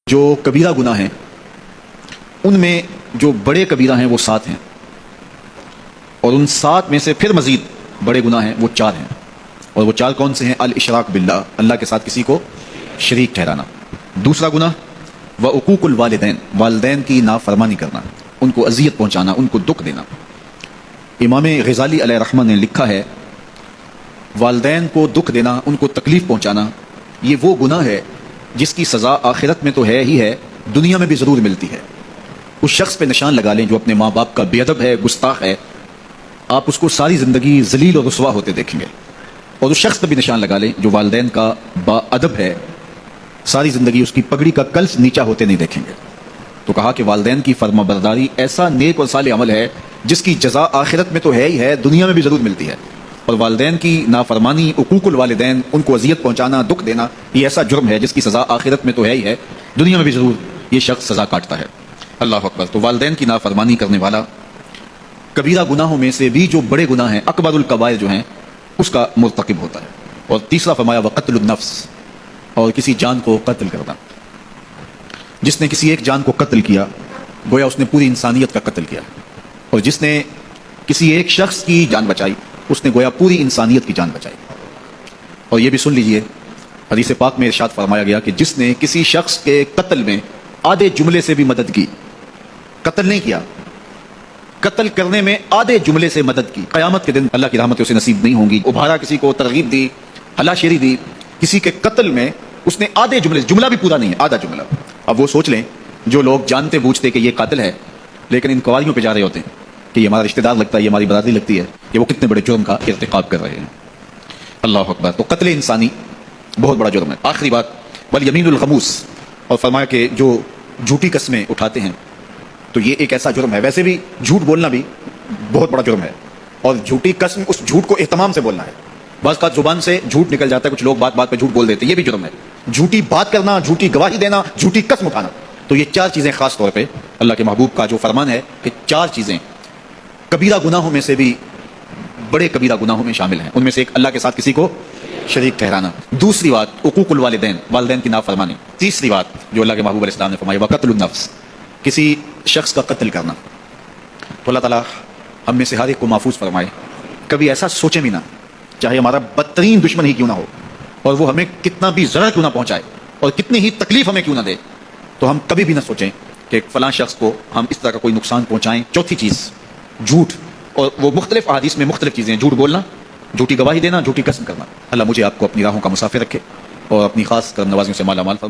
جو کبیرہ گناہ ہیں ان میں جو بڑے کبیرہ ہیں وہ 7 ہیں، اور ان 7 میں سے پھر مزید بڑے گناہ ہیں وہ 4 ہیں، اور وہ 4 کون سے ہیں؟ الاشراک باللہ، اللہ کے ساتھ کسی کو شریک ٹھہرانا۔ دوسرا گناہ وعقوق الوالدین، والدین کی نافرمانی کرنا، ان کو اذیت پہنچانا، ان کو دکھ دینا۔ امام غزالی علیہ رحمہ نے لکھا ہے والدین کو دکھ دینا، ان کو تکلیف پہنچانا، یہ وہ گناہ ہے جس کی سزا آخرت میں تو ہے ہی ہے، دنیا میں بھی ضرور ملتی ہے۔ اس شخص پہ نشان لگا لیں جو اپنے ماں باپ کا بے ادب ہے، گستاخ ہے، آپ اس کو ساری زندگی ذلیل اور رسوا ہوتے دیکھیں گے۔ اور اس شخص پہ بھی نشان لگا لیں جو والدین کا با ادب ہے، ساری زندگی اس کی پگڑی کا کلس نیچا ہوتے نہیں دیکھیں گے۔ تو کہا کہ والدین کی فرما برداری ایسا نیک اور صالح عمل ہے جس کی جزا آخرت میں تو ہے ہی ہے، دنیا میں بھی ضرور ملتی ہے۔ اور والدین کی نافرمانی، عقوق الوالدین، ان کو اذیت پہنچانا، دکھ دینا، یہ ایسا جرم ہے جس کی سزا آخرت میں تو ہے ہی ہے، دنیا میں بھی ضرور یہ شخص سزا کاٹتا ہے۔ اللہ اکبر۔ تو والدین کی نافرمانی کرنے والا کبیرہ گناہوں میں سے بھی جو بڑے گناہ ہیں، اکبر الکبائر جو ہیں، اس کا مرتکب ہوتا ہے۔ اور تیسرا فرمایا وقتل النفس، اور کسی جان کو قتل کرنا۔ جس نے کسی ایک جان کو قتل کیا گویا اس نے پوری انسانیت کا قتل کیا، اور جس نے کسی ایک شخص کی جان بچائی اس نے گویا پوری انسانیت کی جان بچائی۔ اور یہ بھی سن لیجئے، حدیث پاک میں ارشاد فرمایا گیا کہ جس نے کسی شخص کے قتل میں آدھے جملے سے بھی مدد کی، قتل نہیں کیا، قتل کرنے میں آدھے جملے سے مدد کی، قیامت کے دن اللہ کی رحمت اسے نصیب نہیں ہوں گی۔ ابھارا، کسی کو ترغیب دی، ہلا شیری دی، کسی کے قتل میں اس نے آدھے جملے، جملہ بھی پورا نہیں ہے، آدھا جملہ۔ اب وہ سوچ لیں جو لوگ جانتے بوجھتے کہ یہ قاتل ہے لیکن انکوائریوں پہ جا رہے ہوتے ہیں کہ یہ ہمارا رشتہ دار لگتا ہے، یہ ہماری برادری لگتی ہے، کہ وہ کتنے بڑے جرم کا ارتکاب کر رہے ہیں۔ اللہ اکبر۔ تو قتل انسانی بہت بڑا جرم ہے۔ آخری بات والیمین الغموس، اور فرمایا کہ جو جھوٹی قسمیں اٹھاتے ہیں تو یہ ایک ایسا جرم ہے، ویسے بھی جھوٹ بولنا بھی بہت بڑا جرم ہے، اور جھوٹی قسم، اس جھوٹ کو اہتمام سے بولنا ہے۔ بعض کا زبان سے جھوٹ نکل جاتا ہے، کچھ لوگ بات بات پہ جھوٹ بول دیتے ہیں، یہ بھی جرم ہے۔ جھوٹی بات کرنا، جھوٹی گواہی دینا، جھوٹی قسم اٹھانا، تو یہ 4 چیزیں خاص طور پہ اللہ کے محبوب کا جو فرمان ہے کہ 4 چیزیں کبیرہ گناہوں میں سے بھی بڑے کبیرہ گناہوں میں شامل ہیں۔ ان میں سے ایک اللہ کے ساتھ کسی کو شریک ٹھہرانا، دوسری بات عقوق الوالدین، والدین کی نافرمانی، تیسری بات جو اللہ کے محبوب علیہ السلام نے فرمائی وقتل النفس، کسی شخص کا قتل کرنا۔ تو اللہ تعالیٰ ہم میں سے ہر ایک کو محفوظ فرمائے، کبھی ایسا سوچیں بھی نہ، چاہے ہمارا بدترین دشمن ہی کیوں نہ ہو، اور وہ ہمیں کتنا بھی ضرر کیوں نہ پہنچائے، اور کتنی ہی تکلیف ہمیں کیوں نہ دے، تو ہم کبھی بھی نہ سوچیں کہ فلاں شخص کو ہم اس طرح کا کوئی نقصان پہنچائیں۔ چوتھی چیز جھوٹ، اور وہ مختلف احادیث میں مختلف چیزیں ہیں، جھوٹ بولنا، جھوٹی گواہی دینا، جھوٹی قسم کرنا۔ اللہ مجھے آپ کو اپنی راہوں کا مسافر رکھے اور اپنی خاص کرم نوازیوں سے مالا مال فرمائے۔